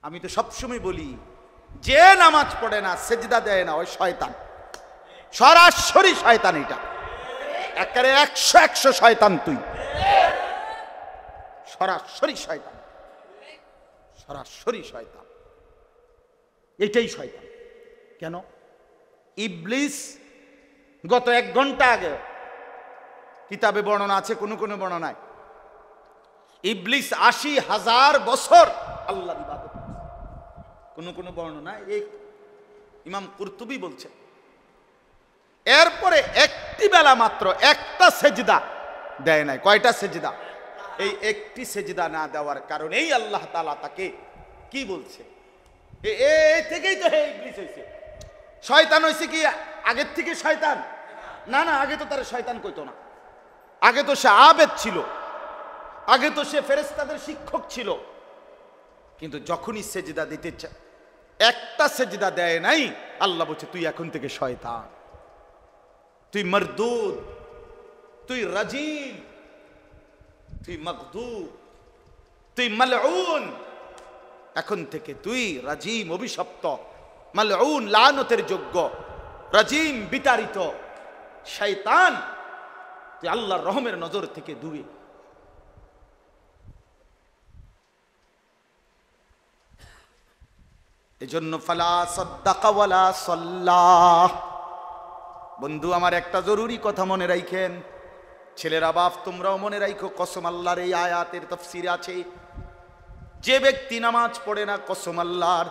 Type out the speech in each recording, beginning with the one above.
আমি তো সবসময় বলি, যে নামাজ পড়ে না, সেজদা দেয় না, ওই শয়তান, সরাসরি শয়তান। এটা একেবারে 100 শয়তান, তুই সরাসরি শয়তান, সরাসরি শয়তান, এটাই শয়তান। কেন? ইবলিস গত 1 ঘন্টা আগে কিতাবে বর্ণনা আছে, কোন কোন বর্ণনায় ইবলিস 80,000 বছর আল্লাহর ইবাদত করেছে। কোন কোন বর্ণনায় এই ইমাম কুরতুবী বলছে, এরপরে একটি বেলা মাত্র একটা সেজদা দেয় নাই। কয়টা সেজদা? এই একটি সেজদা না দেওয়ার কারণেই আল্লাহ তাআলা তাকে কি বলছে, এই থেকেই তো ইবলিস হয়েছে। শয়তান হয়েছে কি আগের থেকে শয়তান? না না, আগে তো তার শয়তান কইতো না। আগে তো সে আবেদ ছিল, আগে তো সে ফেরেশতাদের শিক্ষক ছিল। কিন্তু যখনই সেজদা দিতে চায়, একটা সেজদা দেয় নাই, আল্লাহ বলছে তুই এখন থেকে শয়তান, তুই মরদুদ, তুই রাজিম, তুই মগদুব, তুই মালউন। এখন থেকে তুই রাজিম, অভিশপ্ত, মালউন, লানতের যোগ্য, রাজিম, বিতাড়িত, শয়তান, তুই আল্লাহর রহমের নজর থেকে দূরে। এজন্য ফালা সাদ্দাকা ওয়ালা সাল্লাহ। বন্ধু আমার, একটা জরুরি কথা মনে রাখেন, ছেলেরা বাপ তোমরাও মনে রাখো, কসম আল্লাহর এই আয়াতের তাফসীরে আছে, যে ব্যক্তি নামাজ পড়ে না, কসম আল্লাহর,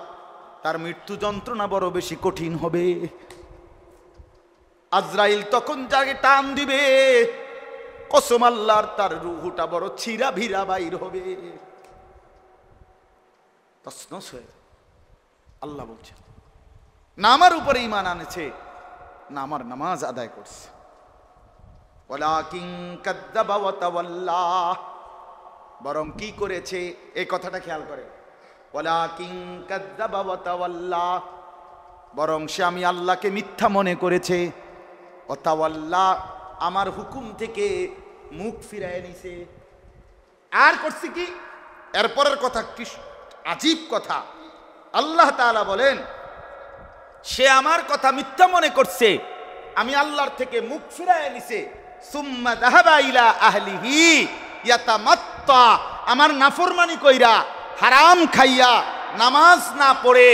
তার মৃত্যু যন্ত্রণা বড় বেশি কঠিন হবে। আজরাইল তখন যাকে টান দিবে, কসম আল্লাহর, তার রূহটা বড় ছিঁড়া ভিড়া বাইর হবে, তছনছ হয়ে। আল্লাহ বলছেন, না আমার উপরে ঈমান আনেছে, না আমার নামাজ আদায় করছে। ওয়ালাকিন কাযযাবা ওয়া তাওয়াল্লা, বরং কি করেছে, এই কথাটা খেয়াল করে, ওয়ালাকিন কাযযাবা ওয়া তাওয়াল্লা, বরং সে আমি আল্লাহকে মিথ্যা মনে করেছে, ওয়া তাওয়াল্লা, আমার হুকুম থেকে মুখ ফিরায় নিছে। আর করছে কি? এরপরের কথা কি আজীব কথা, আল্লাহ তাআলা বলেন, সে আমার কথা মিথ্যা মনে করছে, আমি আল্লাহর থেকে মুখ ফিরায় নিছে। সুম্মা যাহাবা ইলা আহলিহি ইয়াতামাত্তা, আমার নাফরমানি কইরা, হারাম খাইয়া, নামাজ না পড়ে,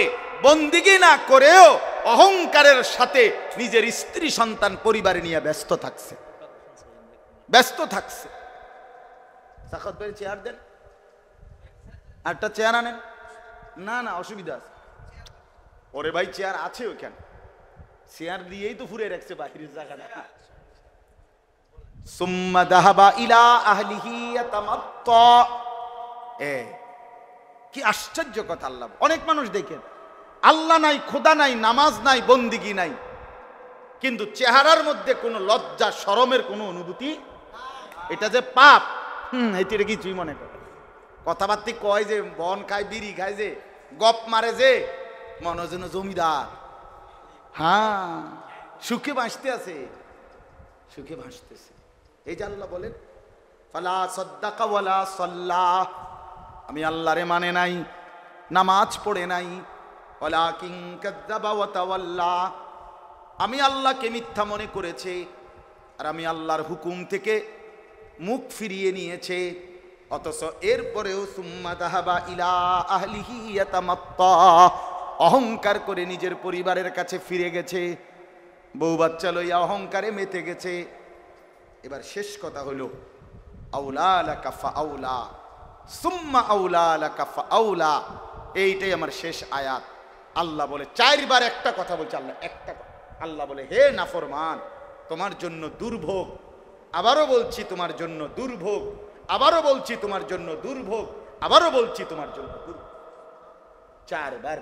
বন্দিগি না করেও অহংকারের সাথে নিজের স্ত্রী সন্তান পরিবারে নিয়ে ব্যস্ত থাকছে, ব্যস্ত থাকছে। সাখাত ভাই চেয়ার দেন, একটা চেয়ার আনেন। না না, অসুবিধা আছে। ওরে ভাই চেয়ার আছে ওখানে, চেয়ার দিয়েই তো ফুরে রাখছে বাহিরের জায়গাটা। সুম্মা যাহাবা ইলা আহলিহি ইয়াতামাত্তা, কি আশ্চর্য কথা। আল্লাহ, অনেক মানুষ দেখেন আল্লাহ নাই, খোদা নাই, নামাজ নাই, বন্দিগি নাই, কিন্তু চেহারার মধ্যে কোনো লজ্জা শরমের কোনো অনুভূতি, এটা যে পাপ, এটা কিছুই মনে করে। কথাবার্তা কয় যে, বন খায়, বিড়ি খায়, যে গপ মারে, যে মনে যেন জমিদার, হ্যাঁ সুখে ভাসতে আছে, সুখে ভাসতেছে। এই যে আল্লাহ বলেন, ফালা সাদ্দাকা ওয়ালা সাল্লা, আমি আল্লাহরে মানে নাই, নামাজ পড়ে নাই। ওয়ালাকিন কাযযাবা ওয়া তাওয়াল্লা, আমি আল্লাহকে মিথ্যা মনে করেছে, আর আমি আল্লাহর হুকুম থেকে মুখ ফিরিয়ে নিয়েছে। অথচ এরপরেও সুম্মা যাহাবা ইলা আহলিহি ইয়াতামাত্তা, অহংকার করে নিজের পরিবারের কাছে ফিরে গেছে, বউ বাচ্চা লইয়া অহংকারে মেতে গেছে। এবার শেষ কথা হলো, আউলা লাকা ফাআউলা, সুম্মা আউলা লাকা ফাআউলা, এইটাই আমার শেষ আয়াত। আল্লাহ বলে 4 বার একটা কথা বলছে, আল্লাহ একটা কথা, আল্লাহ বলে, হে নাফরমান, তোমার জন্য দুর্ভোগ, আবারও বলছি তোমার জন্য দুর্ভোগ, আবারও বলছি তোমার জন্য দুর্ভোগ, আবারও বলছি তোমার জন্য দুর্ভোগ। 4 বার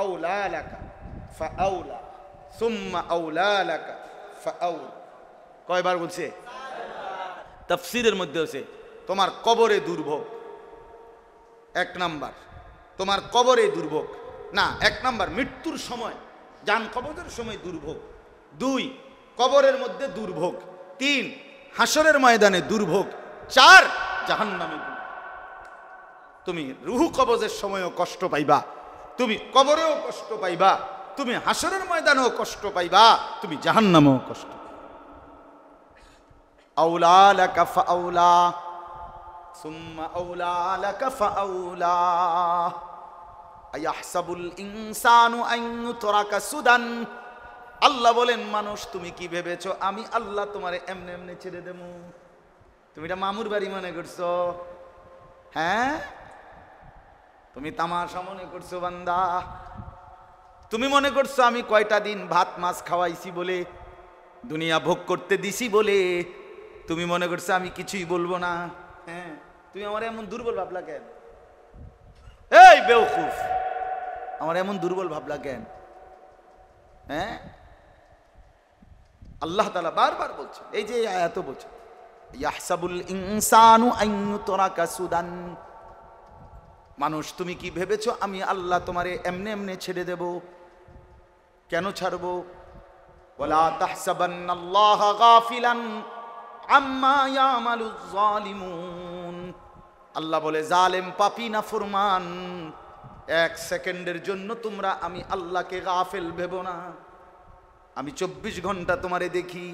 আউলা লাকা ফাআউলা, সুম্মা আউলা লাকা ফাআউলা। কয়বার বলছে? তাফসীরের মধ্যে আছে তোমার কবরে দুর্ভোগ, 1 নাম্বার তোমার কবরে দুর্ভোগ, না 1 নাম্বার মৃত্যুর সময়, জান কবজের সময় দুর্ভোগ, 2 কবরের মধ্যে দুর্ভোগ, 3 হাসরের ময়দানে দুর্ভোগ, 4 জাহান্নামে। তুমি রুহু কবজের সময়ও কষ্ট পাইবা, তুমি কবরেও কষ্ট পাইবা, তুমি হাসরের ময়দানেও কষ্ট পাইবা, তুমি জাহান্নামেও কষ্ট। আউলা লাকা ফাআউলা সুম্মা আউলা লাকা ফাআউলা আয়াহসাবুল ইনসানু আন ইউতরাকা সুদান। আল্লাহ বলেন, মানুষ তুমি কি ভেবেছো আমি আল্লাহ তোমারে এমনি এমনি ছেড়ে দেবো? তুমি এটা মামুর বাড়ি মনে করছো? হ্যাঁ, তুমি তামাশা মনে করছো বান্দা? তুমি মনে করছো আমি কয়টা দিন ভাত মাছ খাওয়াইছি বলে, দুনিয়া ভোগ করতে দিছি বলে তুমি মনে করছো আমি কিছুই বলবো না? হ্যাঁ, তুমি আমার এমন দুর্বল ভাবলা কেন? এই বেওকুফ, আমার এমন দুর্বল ভাবলা কেন? হ্যাঁ, আল্লাহ তাআলা বারবার বলছেন, এই যে আয়াত বলছে ইয়াহসাবুল ইনসানু আন ইউতরাকা সুদান। মানুষ তুমি কি ভেবেছো আমি আল্লাহ তোমারে এমনি এমনি ছেড়ে দেব? কেন ছাড়বো? ওয়ালা তাহসাবান্নাল্লাহা গাফিলান আম্মা ইয়ামালুজ জালিমুন। আল্লাহ বলে, জালেম পাপী নাফরমান, এক সেকেন্ডের জন্য তোমরা আমি আল্লাহকে গাফেল ভেবো না। আমি 24 ঘন্টা তোমারে দেখি।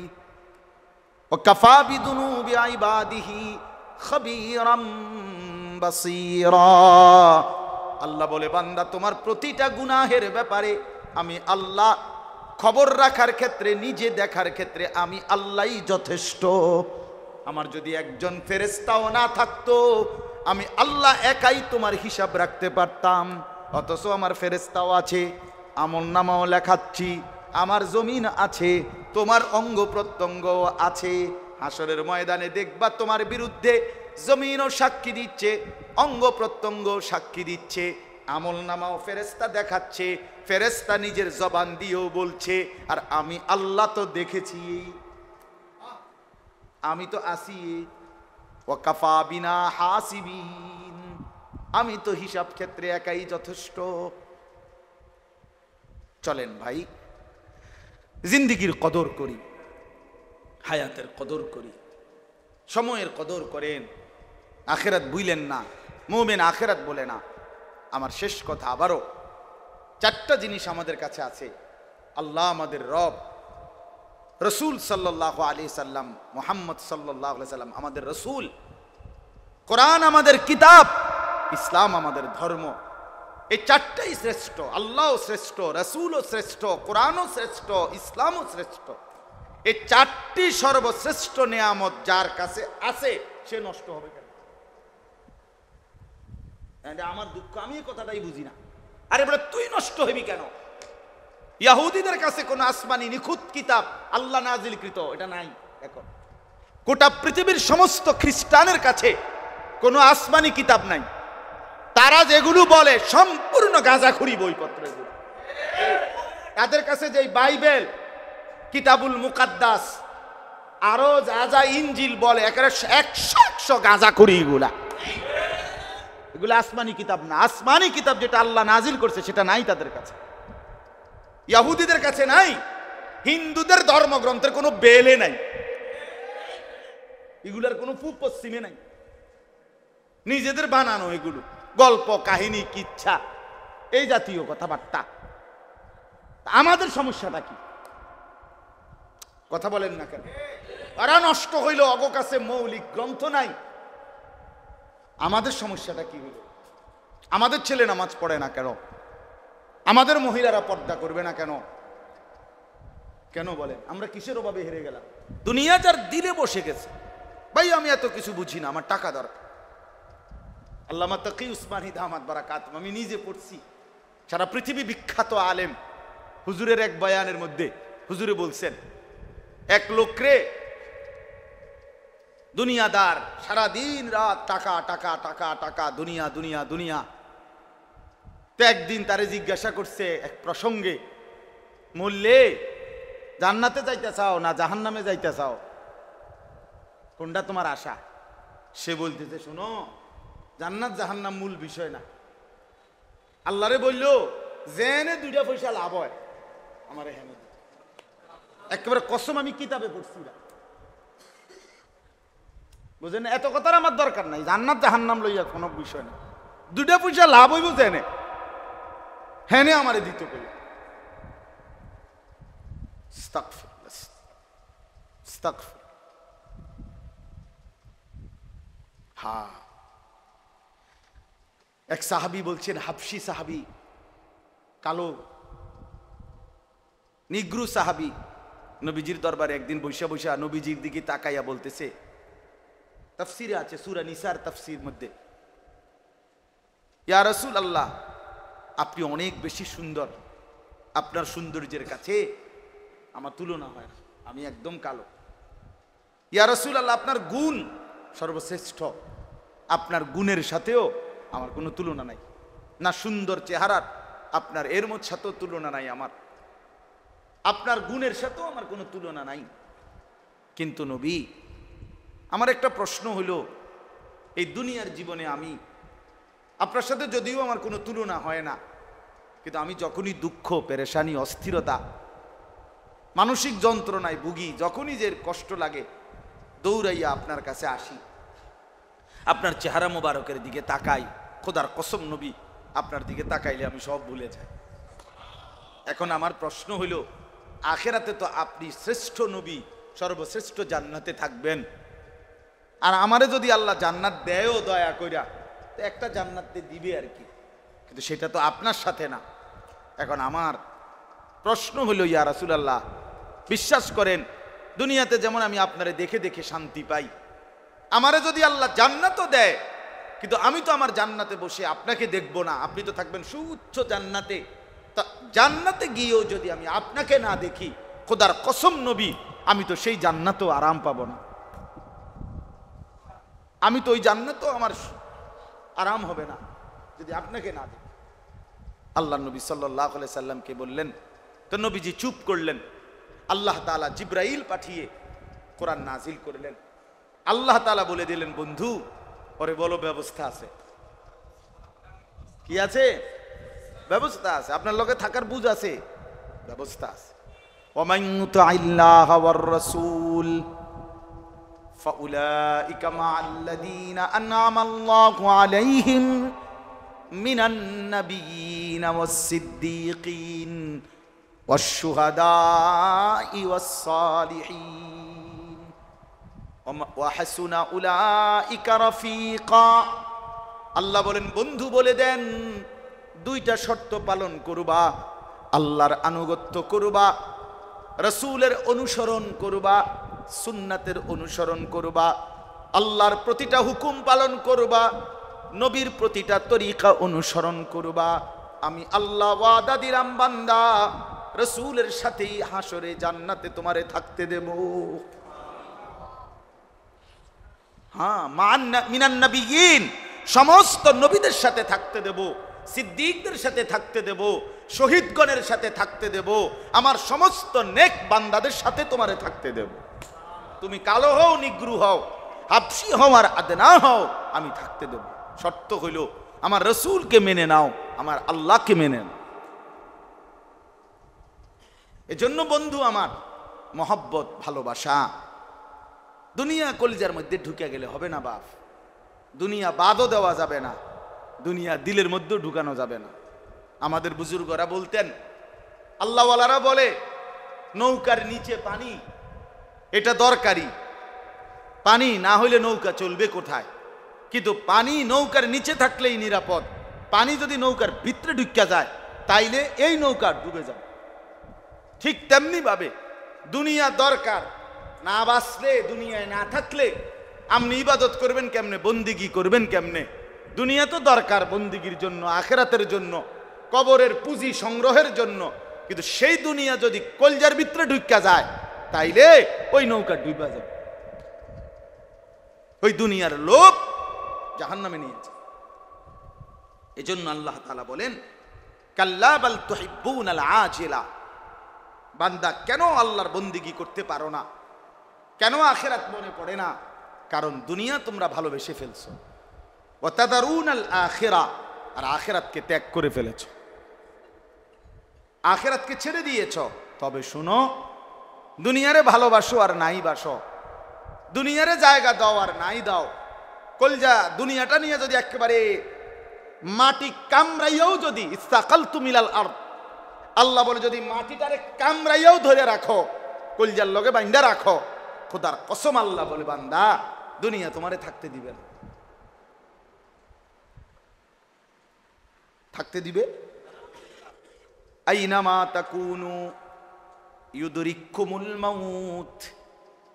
ওয়াকাফা বিদুনুবি ইবাদিহি খাবীরাম বাসীরা। আল্লাহ বলে, বান্দা তোমার প্রতিটা গুনাহের ব্যাপারে আমি আল্লাহ খবর রাখার ক্ষেত্রে, নিজে দেখার ক্ষেত্রে আমি আল্লাহই যথেষ্ট। আমার যদি একজন ফেরেশতাও না থাকতো, আমি আল্লাহ একাই তোমার হিসাব রাখতে পারতাম। অথচ আমার ফেরেশতাও আছে, আমলনামাও লেখাচ্ছি, আমার জমিন আছে, তোমার অঙ্গ প্রত্যঙ্গ আছে। হাসরের ময়দানে দেখবা তোমার বিরুদ্ধে জমিনও সাক্ষী দিচ্ছে, অঙ্গ প্রত্যঙ্গ সাক্ষী দিচ্ছে, আমলনামাও ফেরেশতা দেখাচ্ছে, ফেরেশতা নিজের জবান দিয়েও বলছে। আর আমি আল্লাহ তো দেখেছি, আমি তো আসি। ওয়াকাফা বিনা হাসিবিন, আমি তো হিসাব ক্ষেত্রে একাই যথেষ্ট। চলেন ভাই, জিন্দিগির কদর করি, হায়াতের কদর করি, সময়ের কদর করেন, আখেরাত বুইলেন না। মুমিন আখেরাত বলে না। আমার শেষ কথা, আবারও 4টা জিনিস আমাদের কাছে আছে। আল্লাহ আমাদের রব, রসুল সাল্লাল্লাহু আলাইহি সাল্লাম, মুহাম্মদ সাল্লাল্লাহু আলাইহি সাল্লাম আমাদের রসুল, কোরআন আমাদের কিতাব, ইসলাম আমাদের ধর্ম। এই 4টাই শ্রেষ্ঠ। আল্লাহও শ্রেষ্ঠ, রসুলও শ্রেষ্ঠ, কোরআনও শ্রেষ্ঠ, ইসলামও শ্রেষ্ঠ। এই 4টি সর্বশ্রেষ্ঠ নিয়ামত যার কাছে আছে, সে নষ্ট হবে কেন? আমার দুঃখ, আমি এই কথাটাই বুঝি না। আরে বলে, তুই নষ্ট হবি কেন? ইহুদিদের কাছে কোন আসমানি নিখুঁত কিতাব আল্লাহ নাজিলকৃত এটা নাই। এখন গোটা পৃথিবীর সমস্ত খ্রিস্টানের কাছে কোনো আসমানি কিতাব নাই। তারা যেগুলো বলে সম্পূর্ণ গাঁজাখুরি বইপত্র। তাদের কাছে যে বাইবেল, কিতাবুল মুকাদ্দাস, আরো যা যা ইনজিল বলে, একেবারে 100 গাঁজাখুরি। এগুলো আসমানি কিতাব না। আসমানি কিতাব যেটা আল্লাহ নাজিল করছে সেটা নাই তাদের কাছে। ইহুদিদের কাছে নাই, হিন্দুদের ধর্মগ্রন্থের কোনো বেলে নাই, এগুলোর কোনো পশ্চিমে নাই, নিজেদের বানানো এগুলো গল্প কাহিনী কিচ্ছা এই জাতীয় কথাবার্তা। আমাদের সমস্যাটা কি? কথা বলেন না কেন? ওরা নষ্ট হইল, অগ কাছে মৌলিক গ্রন্থ নাই। আমাদের সমস্যাটা কি হইল? আমাদের ছেলে নামাজ পড়ে না কেন? আমাদের মহিলারা পর্দা করবে না কেন? কেন বলেন? আমরা কিসের অভাবে হেরে গেলাম? দুনিয়া যার দিলে বসে গেছে, ভাই আমি এত কিছু বুঝি না, আমার টাকা দরকার। আল্লামা তাকি উসমানী দামাত বারাকাত, আমি নিজে পড়ছি, সারা পৃথিবী বিখ্যাত আলেম। হুজুরের এক বয়ানের মধ্যে হুজুরে বলছেন, এক লোকরে দুনিয়াদার, সারা দিন রাত টাকা টাকা টাকা টাকা, দুনিয়া দুনিয়া দুনিয়া। তো একদিন তারে জিজ্ঞাসা করছে এক প্রসঙ্গে, মূল্যে জান্নাতে যাইতে চাও না জাহান্নামে যাইতে চাও, কোনটা তোমার আশা? সে বলতেছে, শোনো, জান্নাত জাহান্নাম মূল বিষয় না। আল্লাহরে বলল, জেনে 2টা পয়সা লাভ হয় আমার এখানে। একেবারে কসম, আমি কিতাবে পড়ছি না, বুঝলেন? এত কথার আমার দরকার নাই, জান্নাত জাহান্নাম লইয়া কোনো বিষয় না। দুটা পয়সা লাভ হইব জেনে হেনে আমারে দিতে কই হ্যাঁ, এক সাহাবী বলছেন, হাবশি সাহাবী, কালো নিগ্রু সাহাবী, নবীজির দরবারে একদিন বৈশা বৈশা নবীজির দিকে তাকাইয়া বলতেছে, তাফসিরে আছে সূরা নিসার তাফসির মধ্যে, ইয়া রাসূলুল্লাহ, আপনি অনেক বেশি সুন্দর, আপনার সৌন্দর্যের কাছে আমার তুলনা হয় না, আমি একদম কালো। ইয়া রাসূলুল্লাহ, আপনার গুণ সর্বশ্রেষ্ঠ, আপনার গুণের সাথেও আমার কোনো তুলনা নাই, না সুন্দর চেহারার আপনার এর মধ্যে সাথেও তুলনা নাই আমার, আপনার গুণের সাথেও আমার কোনো তুলনা নাই। কিন্তু নবী, আমার একটা প্রশ্ন হলো, এই দুনিয়ার জীবনে আমি আপনার সাথে যদিও আমার কোনো তুলনা হয় না, কিন্তু আমি যখনই দুঃখ, পেরেশানি, অস্থিরতা, মানসিক যন্ত্রণায় ভুগি, যখনই যে কষ্ট লাগে, দৌড়াইয়া আপনার কাছে আসি, আপনার চেহারা মোবারকের দিকে তাকাই, খোদার কসম নবী, আপনার দিকে তাকাইলে আমি সব ভুলে যাই। এখন আমার প্রশ্ন হইল, আখেরাতে তো আপনি শ্রেষ্ঠ নবী, সর্বশ্রেষ্ঠ জান্নাতে থাকবেন, আর আমারে যদি আল্লাহ জান্নাত দেয়ও দয়া কইরা, তো একটা জান্নাতে দিবে আর কি, কিন্তু সেটা তো আপনার সাথে না। এখন আমার প্রশ্ন হইল, ইয়া রাসূলুল্লাহ, বিশ্বাস করেন দুনিয়াতে যেমন আমি আপনারে দেখে দেখে শান্তি পাই, আমারে যদি আল্লাহ জান্নাতও দেয়, কিন্তু আমি তো আমার জান্নাতে বসে আপনাকে দেখব না, আপনি তো থাকবেন সুউচ্চ জান্নাতে, তা জান্নাতে গিয়েও যদি আমি আপনাকে না দেখি, খোদার কসম নবী, আমি তো সেই জান্নাতেও আরাম পাবো না, আমি তো ওই জান্নাতেও আমার আরাম হবে না যদি আপনাকে না দেখি। আল্লাহ নবী সাল্লাল্লাহু আলাইহি সাল্লামকে বললেন, তো নবীজি চুপ করলেন। আল্লাহ তাআলা জিব্রাইল পাঠিয়ে কোরআন নাজিল করলেন। আল্লাহ তাআলা বলে দিলেন, বন্ধু, ওরে বলো ব্যবস্থা আছে। কি আছে? ব্যবস্থা আছে, আপনার লগে থাকার বুঝ আছে, ব্যবস্থা আছে। ওয়ামান ইউতি'আল্লাহা ওয়ার রাসূল ফাউলাইকা মা'আল্লাযীনা আন'আমা আল্লাহু আলাইহিম মিনান নাবিয়্যিনা ওয়াস-সিদ্দীকিন ওয়াশ-শুহাদা'i ওয়াস-সালিহিন ওয়া হাসুনা উলাইকা রাফীকা। আল্লাহ বলেন, বন্ধু বলে দেন, দুইটা শর্ত পালন করবা, আল্লাহর আনুগত্য করবা, রাসূলের অনুসরণ করবা, সুন্নাতের অনুসরণ করবা, আল্লাহর প্রতিটা হুকুম পালন করবা, নবীর প্রতিটা তরিকা অনুসরণ করবা। আমি আল্লাহ ওয়াদা দিলাম, বান্দা, রাসূলের সাথেই হাসরে জান্নাতে তোমারে থাকতে দেব। হ্যাঁ, মিনান নাবিয়্যিন, সমস্ত নবীদের সাথে থাকতে দেব, সিদ্দিকদের সাথে থাকতে দেব, শহীদগণের সাথে থাকতে দেব, আমার সমস্ত নেক বান্দাদের সাথে তোমারে থাকতে দেব। তুমি কালো হও, নিগ্রু হও, হাবশি হও আর আদনা হও, আমি থাকতে দেব। শর্ত হইল আমার রাসূলকে মেনে নাও, আমার আল্লাহকে মেনে নাও। এজন্য বন্ধু আমার, মহব্বত, ভালোবাসা, দুনিয়া কলিজার মধ্যে ঢুকে গেলে হবে না বাপ, দুনিয়া বাদও দেওয়া যাবে না, দুনিয়া দিলের মধ্যেও ঢুকানো যাবে না। আমাদের বুজুর্গরা বলতেন, আল্লাহওয়ালারা বলে নৌকার নিচে পানি, এটা দরকারি, পানি না হইলে নৌকা চলবে কোথায়? কিন্তু পানি নৌকার নিচে থাকলেই নিরাপদ, পানি যদি নৌকার ভিতরে ঢুকা যায় তাইলে এই নৌকা ডুবে যাবে। ঠিক তেমনি ভাবে দুনিয়া দরকার, না বাঁচলে, দুনিয়ায় না থাকলে আপনি ইবাদত করবেন কেমনে, বন্দিগি করবেন কেমনে? দুনিয়া তো দরকার বন্দিগির জন্য, আখিরাতের জন্য, কবরের পুঁজি সংগ্রহের জন্য, কিন্তু সেই দুনিয়া যদি কলজার ভিতরে ঢুকা যায় তাইলে ওই নৌকা ডুবা যাবে। ওই দুনিয়ার লোভ জাহান্নামে নিয়ে যায়। এজন্য আল্লাহ তাআলা বলেন, কাল্লা বাল তুহিব্বুনাল আজিলা। বান্দা, কেন আল্লাহর বন্দিগি করতে পারো না, কেন আখিরাত মনে পড়ে না? কারণ দুনিয়া তোমরা ভালোবেসে ফেলছো, ওয়া তাদারুনাল আখিরা, আর আখিরাতকে ত্যাগ করে ফেলেছো, আখিরাতকে ছেড়ে দিয়েছো। তবে শুনো, দুনিয়ারে ভালোবাসো আর নাই বাসো, দুনিয়ারে জায়গা দাও আর নাই দাও, কলজা দুনিয়াটা নিয়ে যদি একেবারে মাটি কামড়াইয়াও যদি ইস্তাকালতু মিনাল আরদ, আল্লাহ বলে যদি মাটিটারে কামড়াইয়াও ধরে রাখো, কলজার লগে বাইন্দা রাখো, খোদার কসম আল্লাহ বলে বান্দা দুনিয়া তোমারে থাকতে দিবে না। থাকতে দিবে? আইনামা তাকুনু ইউদরিকুমুল মাউত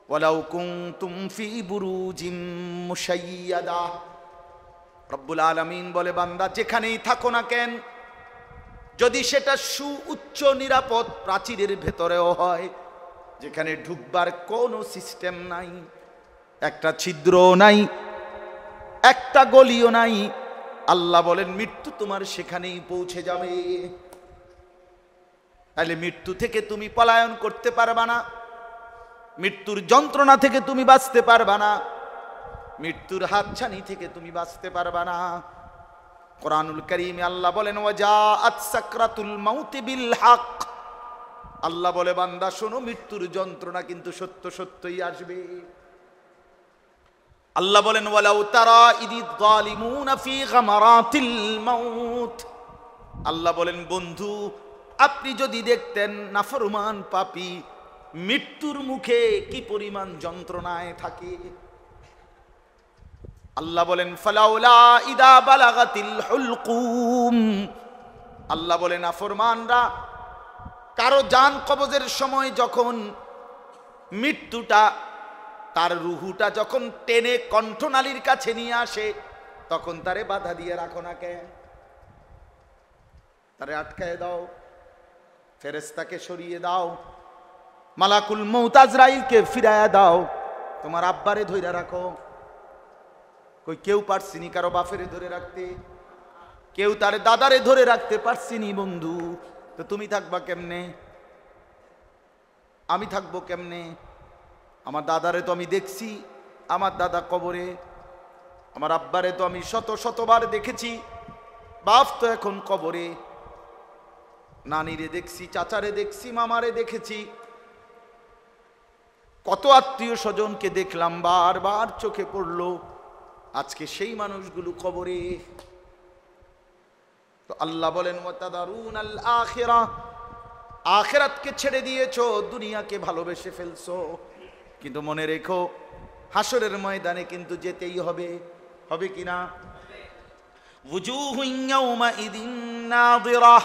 ওয়ালাউ কুনতুম ফি বুরুজিম মুশাইয়াদা। রব্বুল আলামিন বলে বান্দা যেখানেই থাকো না কেন, যদি সেটা সুউচ্চ নিরাপদ প্রাচীরের ভেতরেও হয়, যেখানে ঢুকবার কোনো সিস্টেম নাই, একটা ছিদ্রও নাই, একটা গলিও নাই, আল্লাহ বলেন মৃত্যু তোমার সেখানেই পৌঁছে যাবে। তাহলে মৃত্যু থেকে তুমি পলায়ন করতে পারবা না, মৃত্যুর যন্ত্রণা থেকে তুমি বাঁচতে পারবা না, মৃত্যুর হাতছানি থেকে তুমি বাঁচতে পারবা না। কোরআনুল কারীমে আল্লাহ বলেন ওয়াজাআত সাকরাতুল মাউতি বিল হক। আল্লাহ বলে বান্দা শোনো, মৃত্যুর যন্ত্রণা কিন্তু সত্য সত্যই আসবে। আল্লাহ বলেন ওয়ালাউ তারা ইদিয যালিমুনা ফি গামারাতিল মাউত। আল্লাহ বলেন বন্ধু আপনি যদি দেখতেন নাফরমান পাপী মৃত্যুর মুখে কি পরিমাণ যন্ত্রণায় থাকে। আল্লাহ বলেন ফালাউলা ইদা বালাগাতিল হুলকুম। আল্লাহ বলেন নাফরমানরা কারো জান কবজের সময় যখন মৃত্যুটা তার রুহুটা যখন টেনে কণ্ঠনালীর কাছে নিয়ে আসে, তখন তারে বাধা দিয়ে রাখো না কেন? তারে আটকায় দাও, ফেরেশতাকে সরিয়ে দাও, মালাকুল মউত আজরাইলকে ফিরায়া দাও, তোমার আব্বারে ধইরা রাখো। কই কেউ পারছিনি কারো বাপেরে ধরে রাখতে, কেউ তার দাদারে ধরে রাখতে পারছিনি বন্ধু, তো তুমি থাকবা কেমনে? আমি থাকবো কেমনে? আমার দাদারে তো আমি দেখছি, আমার দাদা কবরে, আমার আব্বারে তো আমি শত শতবার দেখেছি, বাপ তো এখন কবরে, নানিরে দেখছি, চাচারে দেখছি, মামারে দেখেছি, কত আত্মীয় স্বজনকে দেখলাম, বারবার চোখে পড়লো, আজকে সেই মানুষগুলো কবরে। তো আল্লাহ বলেন ওয়াতাদারুনাল আখিরাহ, আখিরাতকে ছেড়ে দিয়েছো, দুনিয়াকে ভালোবেসে ফেলছো, কিন্তু মনে রেখো হাসরের ময়দানে কিন্তু যেতেই হবে। হবে কিনা? ওয়ুজুহুন ইয়াওমাইদিন নাযিরাহ।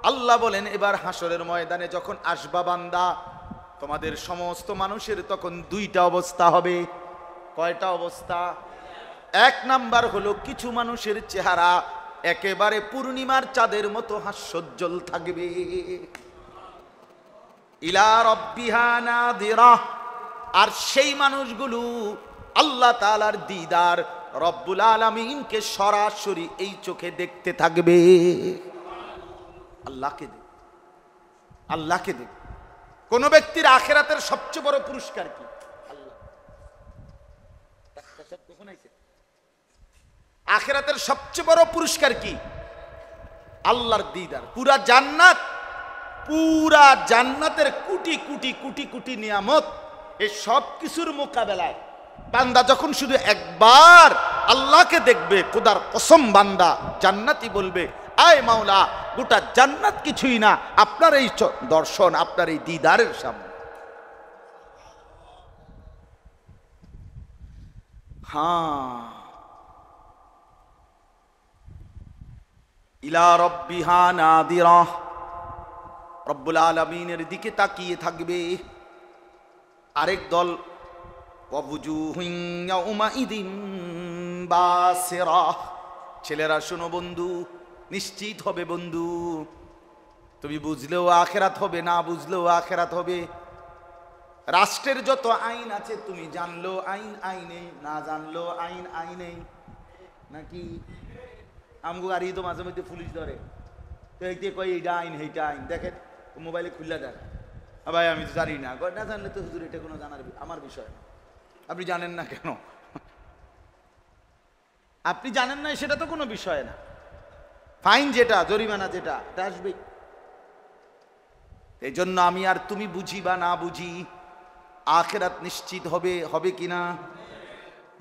আল্লাহ বলেন এবার হাসরের ময়দানে যখন আসবা বান্দা, তোমাদের সমস্ত মানুষের তখন দুইটা অবস্থা হবে। কয়টা অবস্থা? এক নাম্বার হলো কিছু মানুষের চেহারা একেবারে পূর্ণিমার চাঁদের মতো হাস্যোজ্জ্বল থাকবে, ইলা রাব্বিহা নাযিরাহ। আর সেই মানুষগুলো আল্লাহ তাআলার দিদার, রব্বুল আলামিনকে সরাসরি এই চোখে দেখতে থাকবে। আল্লাহকে দেখ, আল্লাহকে দেখ। কোন ব্যক্তির আখিরাতের সবচেয়ে বড় পুরস্কার কি? আল্লাহ। আখিরাতের সবচেয়ে বড় পুরস্কার কি? আল্লাহর দিদার। পুরা জান্নাত, পুরা জান্নাতের কোটি কোটি কোটি কোটি নিয়ামত, এই সব কিছুর মোকাবেলায় বান্দা যখন শুধু একবার আল্লাহকে দেখবে, খোদার কসম বান্দা জান্নাতি বলবে আয় মাওলা, গোটা জান্নাত কিছুই না আপনার এই দর্শন, আপনার এই দিদারের সামনে। হ্যাঁ, ইলা রাব্বিহা নাযিরাহ, রব্বুল আলামিনের দিকে তাকিয়ে থাকবে। আরেক দল ওয়াবুজুহুন ইয়াউমাইদিন বাসিরাহ। ছেলেরা শোনো বন্ধু, নিশ্চিত হবে বন্ধু, তুমি বুঝলেও আখেরাত হবে, না বুঝলেও আখেরাত হবে। রাষ্ট্রের যত আইন আছে তুমি জানলো আইন আইনে, না জানলো আইন আইনে, নাকি? আমগো গাড়ি তো মাঝে মধ্যে পুলিশ ধরে, তো এইতে কয় এইটা আইন সেইটা আইন, দেখেন মোবাইলে খুললে দেখ, ভাই আমি তো জানি না, না জানলে তো হুজুর এটা কোনো জানার আমার বিষয় না। আপনি জানেন না কেন? আপনি জানেন না সেটা তো কোনো বিষয় না, ফাইন যেটা, জরিমানা যেটা, এটা আসবেই। এই জন্য আমি আর তুমি বুঝি বা না বুঝি, আখিরাত নিশ্চিত হবে, হবে কিনা?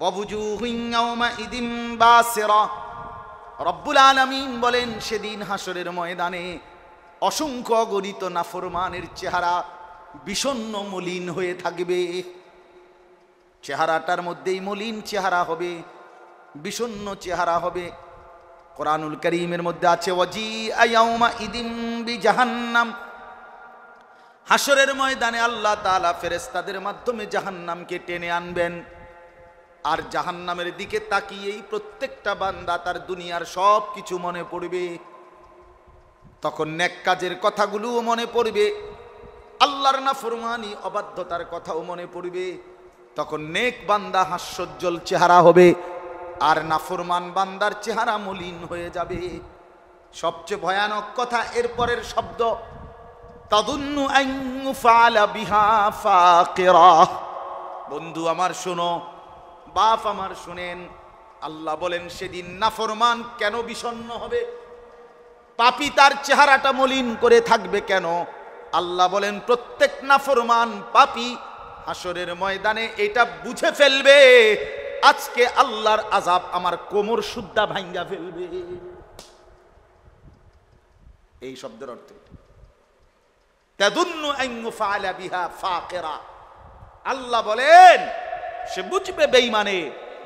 ওয়াবুজুহুন ইয়াওমাইদিন বাসিরা, রব্বুল আলামিন বলেন সেদিন হাসরের ময়দানে অসংখ্য অগণিত নাফরমানের চেহারা বিষণ্ণ মলিন হয়ে থাকবে। চেহারাটার মধ্যেই মলিন চেহারা হবে, বিষণ্ণ চেহারা হবে। কোরআনুল কারীমের মধ্যে আছে ওয়াজিআ ইয়াউমা ইদিন বিজাহান্নাম, হাসরের ময়দানে আল্লাহ তাআলা ফেরেশতাদের মাধ্যমে জাহান্নামকে টেনে আনবেন। আর জাহান্নামের দিকে তাকিয়েই প্রত্যেকটা বান্দা তার দুনিয়ার সব কিছু মনে পড়বে। তখন নেক কাজের কথাগুলোও মনে পড়বে, আল্লাহর নাফরমানি অবাধ্যতার কথাও মনে পড়বে। তখন নেক বান্দা হাস্যোজ্জ্বল চেহারা হবে, আর নাফরমান বান্দার চেহারা মলিন হয়ে যাবে। সবচেয়ে ভয়ানক কথা এরপরের শব্দ, তাদুন্নু আন ইউফআলা বিহা ফাকিরা। বন্ধু আমার শোনো, বাপ আমার শুনেন, আল্লাহ বলেন সেদিন নাফরমান কেন বিষণ্ণ হবে, পাপী তার চেহারাটা মলিন করে থাকবে কেন? আল্লাহ বলেন প্রত্যেক নাফরমান পাপী হাসরের ময়দানে এটা বুঝে ফেলবে, আজকে আল্লাহর আযাব আমার কোমর সুদ্ধা ভাঙ্গা ফেলবে। এই শব্দের অর্থ তাদুন্নু আন ইউফআলা বিহা ফাকিরা। আল্লাহ বলেন সে বুঝবে বেঈমানে,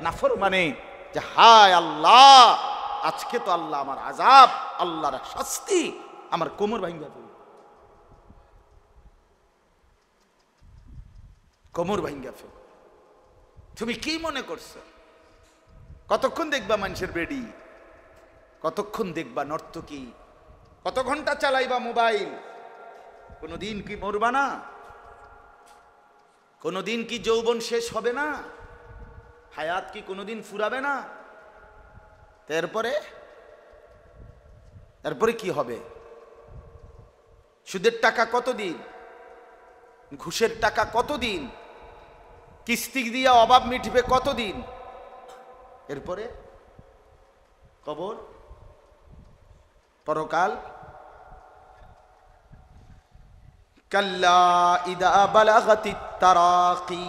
নাফরমানে, যে হায় আল্লাহ, আজকে তো আল্লাহ আমার আযাব, আল্লাহর শাস্তি আমার কোমর ভাঙ্গা ফেলবে, কোমর ভাঙ্গা ফেলবে। তুমি কি মনে করছো? কতক্ষণ দেখবা মানুষের বেডি, কতক্ষণ দেখবা নর্তকী, কত ঘন্টা চালাইবা মোবাইল? কোনদিন কি মরবা না? কোনদিন কি যৌবন শেষ হবে না? হায়াত কি কোনদিন ফুরাবে না? এরপরে কি হবে? সুদের টাকা কতদিন, ঘুষের টাকা কতদিন, কিস্তি দিয়া অভাব মিটবে কতদিন? এরপরে কবর, পরকাল। কাল্লা ইদা বালাগাতিত তারাকি।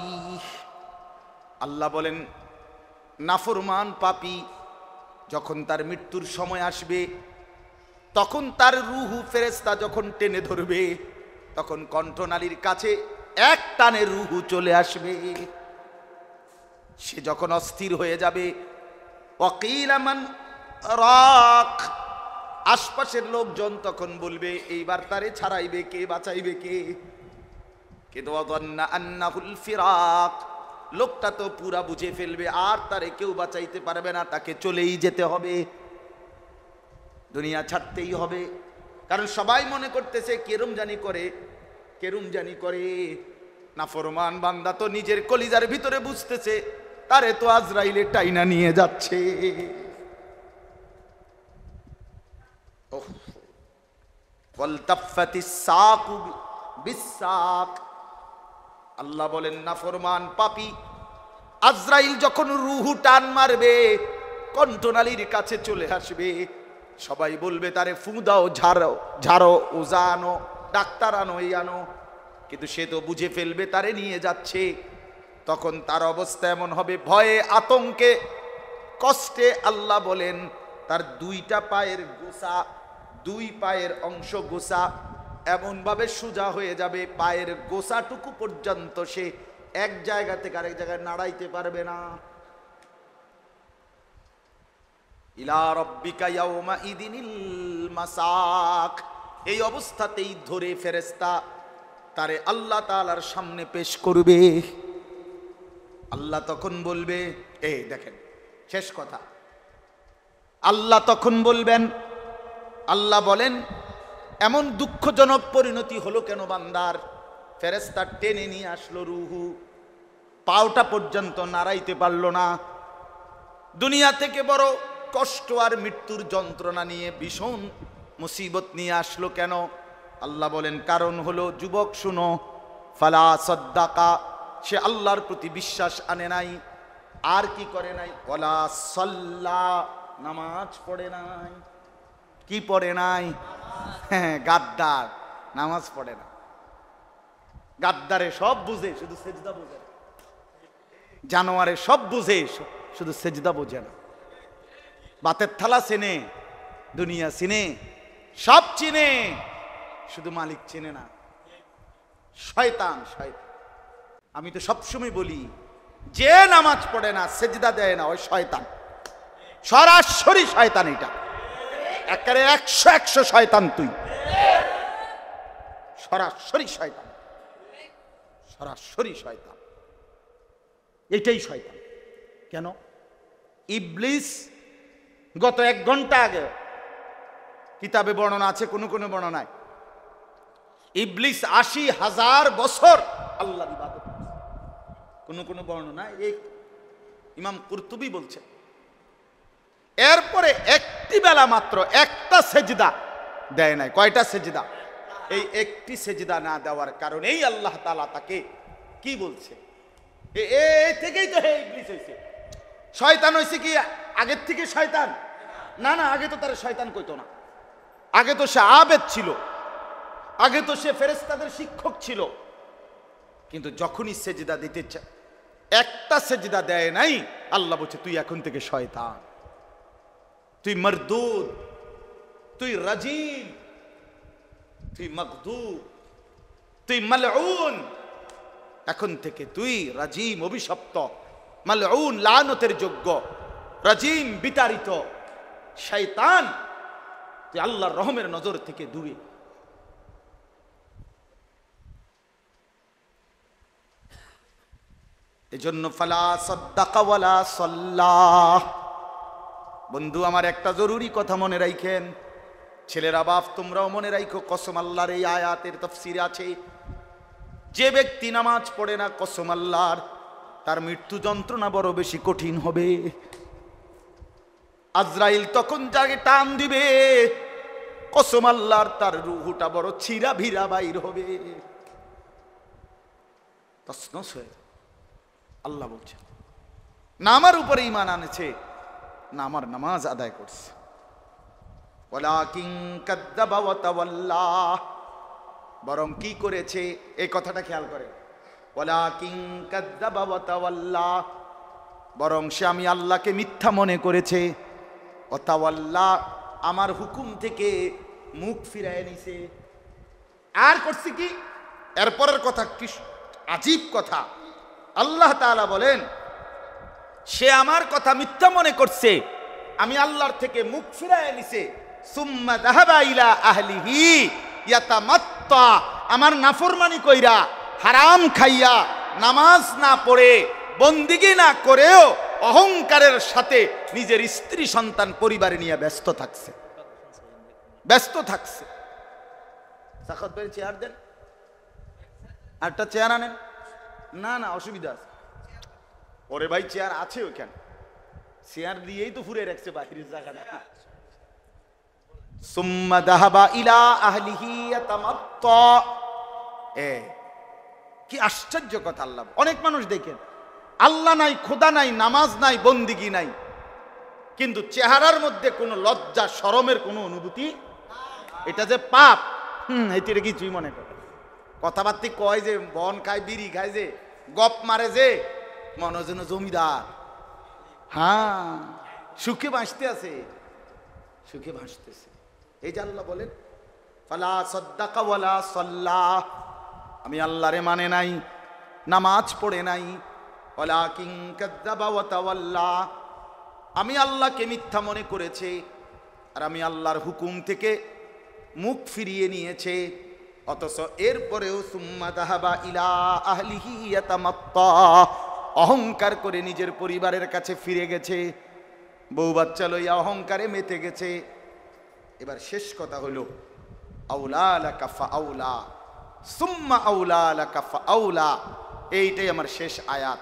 আল্লাহ বলেন নাফরমান পাপী যখন তার মৃত্যুর সময় আসবে, তখন তার রূহ ফেরেশতা যখন টেনে ধরবে, তখন কণ্ঠনালীর কাছে এক টানে রূহ চলে আসবে। সে যখন অস্থির হয়ে যাবে, ওয়াকিলা মান রাক, আশপাশের লোকজন তখন বলবে এইবার তারে ছাড়াইবে কে, বাঁচাইবে কে? কিন্তু ওয়াযান্না আন্নাহুল ফিরাক, লোকটা তো পুরা বুঝে ফেলবে আর তারে কেউ বাঁচাইতে পারবে না, তাকে চলেই যেতে হবে, দুনিয়া ছাড়তেই হবে। কারণ সবাই মনে করতেছে কেরম জানি করে। নাফরমান বান্দা তো নিজের কলিজার ভিতরে বুঝতেছে তারে তো আজরাইলে টাইনা নিয়ে যাচ্ছে। আল্লাহ বলেন নাফরমান পাপী আজরাইল যখন রূহু টান মারবে, কণ্ঠনালীর কাছে চলে আসবে, সবাই বলবে তারে ফু দাও, ঝাড়ো, ওজা আনো, ডাক্তার আনো, এই আনো। কিন্তু সে তো বুঝে ফেলবে তারে নিয়ে যাচ্ছে। তখন তার অবস্থা এমন হবে, ভয়ে আতঙ্কে কষ্টে আল্লাহ বলেন তার দুইটা পায়ের গোসা, দুই পায়ের অংশ গোসা এমন ভাবে সোজা হয়ে যাবে, পায়ের গোসাটুকু পর্যন্ত সে এক জায়গা থেকে আরেক জায়গায় নাড়াইতে পারবে না। ইলা রাব্বিকা ইয়াউমা ইদিনিল মাসাক। এই অবস্থাতেই ধরে ফেরেশতা তারে আল্লাহ তাআলার সামনে পেশ করবে। আল্লাহ তখন বলবে, এই দেখেন শেষ কথা, আল্লাহ তখন বলবেন, আল্লাহ বলেন এমন দুঃখজনক পরিণতি হলো কেন বান্দার? ফেরেশতা টেনে নিয়ে আসলো রূহু, পাওটা পর্যন্ত নাড়াইতে পারল না। দুনিয়া থেকে বড় কষ্ট আর মৃত্যুর যন্ত্রণা নিয়ে ভীষণ মুসিবত নিয়ে আসলো কেন? আল্লাহ বলেন কারণ হলো, যুবক শুনো, ফালা সাদ্দাকা, সে আল্লাহর প্রতি বিশ্বাস আনে নাই। আর কি করে নাই? ওয়ালা সাল্লা, নামাজ পড়ে নাই। কি পড়ে নাই? হ্যাঁ, গাদ্দার, নামাজ পড়ে না। গাদ্দারে সব বুঝে, শুধু সেজদা বোঝে না। জানোয়ারে সব বুঝে, শুধু সেজদা বোঝে না। বাতের থালা চেনে, দুনিয়া চিনে, সব চিনে, শুধু মালিক চেনে না। শয়তান শয়তান। আমি তো সবসময় বলি, যে নামাজ পড়ে না, সেজদা দেয় না, ওই শয়তান, সরাসরি শয়তান। এটা একেবারে 100 শয়তান। তুই সরাসরি শয়তান, সরাসরি শয়তান। এটাই শয়তান। কেন? ইবলিস গত 1 ঘন্টা আগে কিতাবে বর্ণনা আছে, কোন কোন বর্ণনায় ইবলিস 80,000 বছর আল্লাহর ইবাদত করেছে। কোন কোন বর্ণনায় এই ইমাম কুরতুবী বলছেন, এরপরে একটি বেলা মাত্র একটা সেজদা দেয় নাই। কয়টা সেজদা? এই একটি সেজদা না দেওয়ার কারণেই আল্লাহ তাআলা তাকে কি বলছে, এই থেকেই তো হে ইবলিস হইছে। শয়তান হইছে কি আগের থেকে শয়তান? না না, আগে তো তার শয়তান কইতো না। আগে তো সে আবেদ ছিল, আগে তো সে ফেরেশতাদের শিক্ষক ছিল। কিন্তু যখনই সেজদা দিতে চায়, একটা সেজদা দেয় নাই, আল্লাহ বলছে তুই এখন থেকে শয়তান, তুই মরদুদ, তুই রাজিম, তুই মগদুব, তুই মালউন। এখন থেকে তুই রাজিম, অভিশপ্ত, মালউন, লানতের যোগ্য, রাজিম, বিতাড়িত, শয়তান, তুই আল্লাহর রহমের নজর থেকে দূরে। এজন্য ফালা সাদ্দাকা ওয়ালা সাল্লাহ। বন্ধু আমার, একটা জরুরি কথা মনে রাখেন, ছেলেরা বাপ তোমরাও মনে রাখো, কসম আল্লাহর এই আয়াতের তাফসীরে আছে, যে ব্যক্তি নামাজ পড়ে না, কসম আল্লাহর, তার মৃত্যু যন্ত্রণা বড় বেশি কঠিন হবে। আজরাইল তখন যাকে টান দিবে, কসম আল্লাহর, তার রূহটা বড় ছিঁড়া ভিড়া বাইর হবে, তছনছ হয়ে। আল্লাহ বলছে না আমার উপরে ঈমান আনেছে, না আমার নামাজ আদায় করছে। ওয়ালাকিন কাযযাবা ওয়া তাওয়াল্লা, বরং কি করেছে, এই কথাটা খেয়াল করে, ওয়ালাকিন কাযযাবা ওয়া তাওয়াল্লা, বরং সে আমি আল্লাহকে মিথ্যা মনে করেছে, ওয়া তাওয়াল্লা, আমার হুকুম থেকে মুখ ফিরায় নিছে। আর করছে কি? এরপরের কথা কি আজীব কথা। আল্লাহ তাআলা বলেন, সে আমার কথা মিথ্যা মনে করছে, আমি আল্লাহর থেকে মুখ ফিরায় নিছে। সুম্মা যাহাবা ইলা আহলিহি ইয়াতামাত্তা, আমার নাফরমানি কইরা, হারাম খাইয়া, নামাজ না পড়ে, বন্দিগি না করেও অহংকারের সাথে নিজের স্ত্রী সন্তান পরিবারে নিয়ে ব্যস্ত থাকছে, ব্যস্ত থাকছে। সাখাত ভাই চেয়ার দেন, আরেকটা চেয়ার আনেন। না না, অসুবিধা আছে। ওরে ভাই চেয়ার আছে ওইখানে, চেয়ার দিয়েই তো ফুরে রাখছে বাহিরের জায়গাটা। সুম্মা যাহাবা ইলা আহলিহি ইয়াতামাত্তা। কি আশ্চর্য কথা আল্লাহ। অনেক মানুষ দেখেন আল্লাহ নাই, খোদা নাই, নামাজ নাই, বন্দিগি নাই, কিন্তু চেহারার মধ্যে কোনো লজ্জা শরমের কোনো অনুভূতি। এটা যে পাপ, এটা কিছুই মনে করে। কথাবার্তি কয় যে, বন খায়, বিড়ি খায়, যে গপ মারে, যে মনে যেন জমিদার। হ্যাঁ, সুখে ভাসতে আছে, সুখে ভাসতেছে। এই যে আল্লাহ বলেন, ফালা সাদ্দাকা ওয়ালা সাল্লা, আমি আল্লাহরে মানে নাই, নামাজ পড়ে নাই। ওয়ালাকিন কাযযাবা ওয়া তাওয়াল্লা, আমি আল্লাহকে মিথ্যা মনে করেছে, আর আমি আল্লাহর হুকুম থেকে মুখ ফিরিয়ে নিয়েছে। অথচ এরপরেও সুম্মা যাহাবা ইলা আহলিহি ইয়াতামাত্তা, অহংকার করে নিজের পরিবারের কাছে ফিরে গেছে, বউ বাচ্চা লইয়া অহংকারে মেতে গেছে। এবার শেষ কথা হলো, আউলা লাকা ফাআউলা, সুম্মা আউলা লাকা ফাআউলা। এইটাই আমার শেষ আয়াত।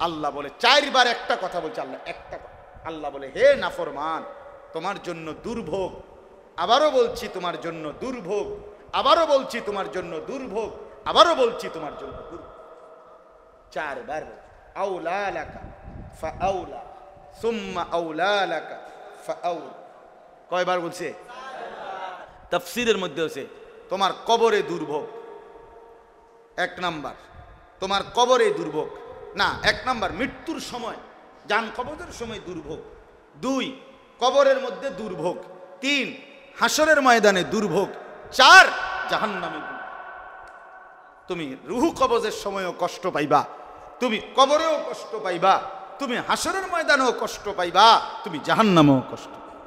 আল্লাহ বলে 4 বার একটা কথা বলছে, আল্লাহ একটা কথা। আল্লাহ বলে, হে নাফরমান, তোমার জন্য দুর্ভোগ। আবারও বলছি তোমার জন্য দুর্ভোগ, আবারও বলছি তোমার জন্য দুর্ভোগ, আবারও বলছি তোমার জন্য দুর্ভোগ। 4 বার আউলা লাকা ফাআউলা, সুম্মা আউলা লাকা ফাআউলা। কয়বার বলছে? তাফসীরের মধ্যে আছে তোমার কবরে দুর্ভোগ। 1 নাম্বার তোমার কবরে দুর্ভোগ, না 1 নাম্বার মৃত্যুর সময়, জান কবজের সময় দুর্ভোগ। 2 কবরের মধ্যে দুর্ভোগ, 3 হাসরের ময়দানে দুর্ভোগ, 4 জাহান্নামে। তুমি রুহু কবজের সময়ও কষ্ট পাইবা, তুমি কবরেও কষ্ট পাইবা, তুমি হাসরের ময়দানেও কষ্ট পাইবা, তুমি জাহান্নামেও কষ্ট পাইবা।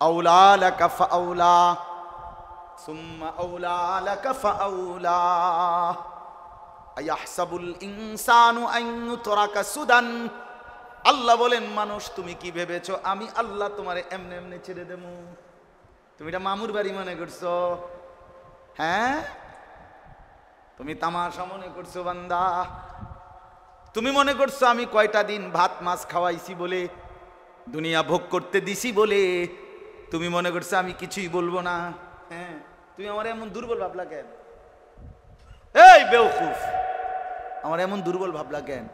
আউলা লাকা ফাউলা সুম্মা আউলা লাকা ফাউলা আয়াহসাবুল ইনসানু আন ইউতরাকা সুদান। আল্লাহ বলেন, মানুষ তুমি কি ভেবেছো আমি আল্লাহ তোমারে এমনি এমনি ছেড়ে দেবো? তুমি এটা মামুর বাড়ি মনে করছো? হ্যাঁ, তুমি তামাশা মনে করছো বান্দা? তুমি মনে করছো আমি কয়টা দিন ভাত মাছ খাওয়াইছি বলে, দুনিয়া ভোগ করতে দিছি বলে তুমি মনে করছো আমি কিছুই বলবো না? হ্যাঁ, তুমি আমার এমন দুর্বল ভাবলা কেন? এই বেওকুফ, আমার এমন দুর্বল ভাবলা কেন?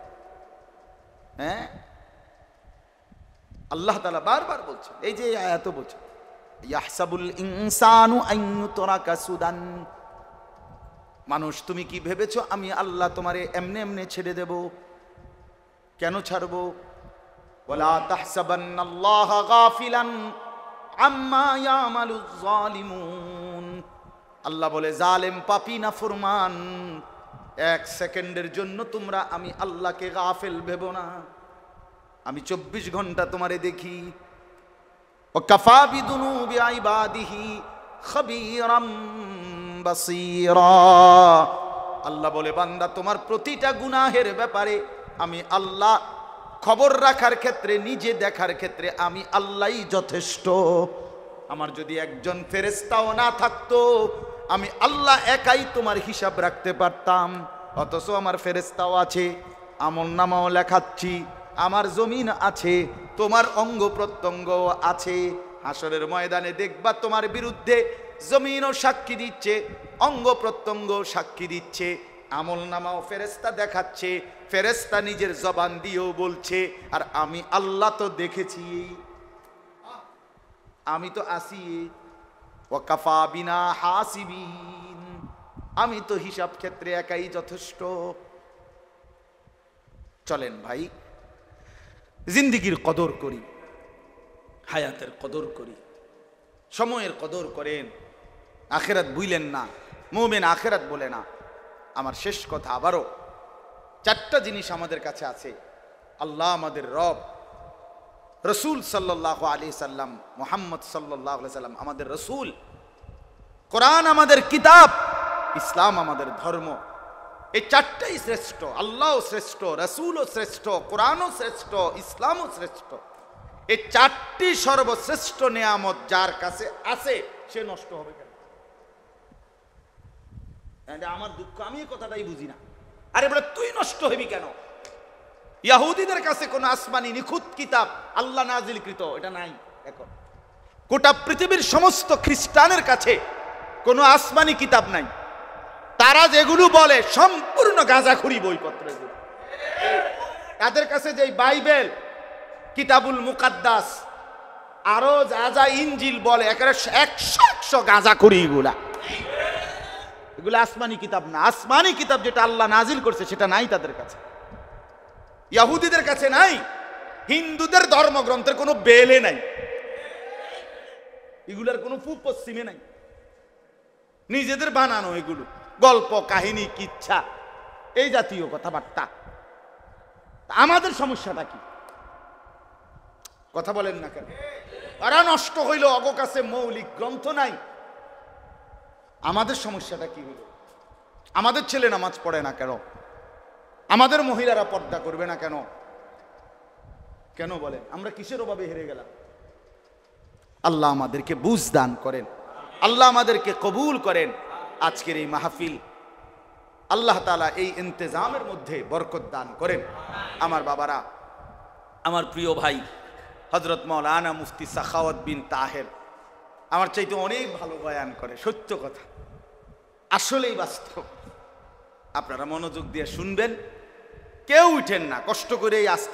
হ্যাঁ, আল্লাহ তাআলা বারবার বলছেন, এই যে আয়াতও বলছেন, ইয়াহসাবুল ইনসানু আন ইউতরাকা সুদান। মানুষ তুমি কি ভেবেছো আমি আল্লাহ তোমারে এমনি এমনি ছেড়ে দেব? কেন ছাড়বো? ওয়ালা তাহসাবান্নাল্লাহা গাফিলান আম্মা ইয়ামালুজ জালিমুন। আল্লাহ বলে, জালেম পাপী নাফরমান, 1 সেকেন্ডের জন্য তোমরা আমি আল্লাহকে গাফেল ভেবো না। আমি 24 ঘন্টা তোমারে দেখি। ওয়াকাফা বিদুনুবি ইবাদিহি খাবীরাম বাসীরা। আল্লাহ বলে, বান্দা তোমার প্রতিটা গুনাহের ব্যাপারে আমি আল্লাহ খবর রাখার ক্ষেত্রে, নিজে দেখার ক্ষেত্রে আমি আল্লাহই যথেষ্ট। আমার যদি একজন ফেরেশতাও না থাকতো, আমি আল্লাহ একাই তোমার হিসাব রাখতে পারতাম। অথচ আমার ফেরেশতাও আছে, আমলনামাও লেখাচ্ছি, আমার জমিন আছে, তোমার অঙ্গ প্রত্যঙ্গ আছে। হাসরের ময়দানে দেখবা তোমার বিরুদ্ধে জমিনও সাক্ষী দিচ্ছে, অঙ্গ প্রত্যঙ্গ সাক্ষী দিচ্ছে, আমলনামাও ফেরেশতা দেখাচ্ছে, ফেরেশতা নিজের জবান দিয়েও বলছে। আর আমি আল্লাহ তো দেখেছি, আমি তো আসি। ওয়াকাফা বিনা হাসিবিন, আমি তো হিসাব ক্ষেত্রে একাই যথেষ্ট। চলেন ভাই, জিন্দেগির কদর করি, হায়াতের কদর করি, সময়ের কদর করেন, আখেরাত ভুলেন না। মুমিন আখেরাত বলে না। আমার শেষ কথা, আবারও 4টা জিনিস আমাদের কাছে আছে। আল্লাহ আমাদের রব, রসুল সাল্লাল্লাহু আলাইহি সাল্লাম, মুহাম্মদ সাল্লাল্লাহু আলাইহি সাল্লাম আমাদের রসুল, কোরআন আমাদের কিতাব, ইসলাম আমাদের ধর্ম। এই 4টাই শ্রেষ্ঠ। আল্লাহও শ্রেষ্ঠ, রসুলও শ্রেষ্ঠ, কোরআনও শ্রেষ্ঠ, ইসলামও শ্রেষ্ঠ। এই 4টি সর্বশ্রেষ্ঠ নিয়ামত যার কাছে আছে, সে নষ্ট হবে কেন? আমার দুঃখ, আমি এই কথাটাই বুঝি না। আরে বলে, তুই নষ্ট হবি কেন? ইহুদিদের কাছে কোন আসমানি নিখুঁত কিতাব আল্লাহ নাজিলকৃত এটা নাই। এখন গোটা পৃথিবীর সমস্ত খ্রিস্টানের কাছে কোনো আসমানি কিতাব নাই। তারা যেগুলো বলে সম্পূর্ণ গাঁজাখুরি বইপত্র। তাদের কাছে যে বাইবেল, কিতাবুল মুকাদ্দাস, আরো যা যা ইনজিল বলে, একেবারে 100 গাঁজাখুরি। এগুলো আসমানি কিতাব না। আসমানি কিতাব যেটা আল্লাহ নাজিল করছে সেটা নাই তাদের কাছে, ইহুদিদের কাছে নাই। হিন্দুদের ধর্মগ্রন্থের কোনো বেলে নাই, এগুলার কোনো পশ্চিমে নাই, নিজেদের বানানো এগুলো গল্প কাহিনী কিচ্ছা এই জাতীয় কথাবার্তা। আমাদের সমস্যাটা কি? কথা বলেন না কেন? তারা নষ্ট হইল, অগ কাছে মৌলিক গ্রন্থ নাই। আমাদের সমস্যাটা কি হইল? আমাদের ছেলে নামাজ পড়ে না কেন? আমাদের মহিলারা পর্দা করবে না কেন? কেন বলেন? আমরা কিসের অভাবে হেরে গেলাম? আল্লাহ আমাদেরকে বুঝ দান করেন, আল্লাহ আমাদেরকে কবুল করেন। আজকের এই মাহফিল আল্লাহ তাআলা এই ইন্তেজামের মধ্যে বরকত দান করেন। আমার বাবারা, আমার প্রিয় ভাই হযরত মাওলানা মুফতি সাখাওয়াত বিন তাহের আমার চাইতে অনেক ভালো বয়ান করে। সত্য কথা, আসলেই বাস্তব। আপনারা মনোযোগ দিয়ে শুনবেন, কেউ উঠেন না, কষ্ট করে এই আস্থা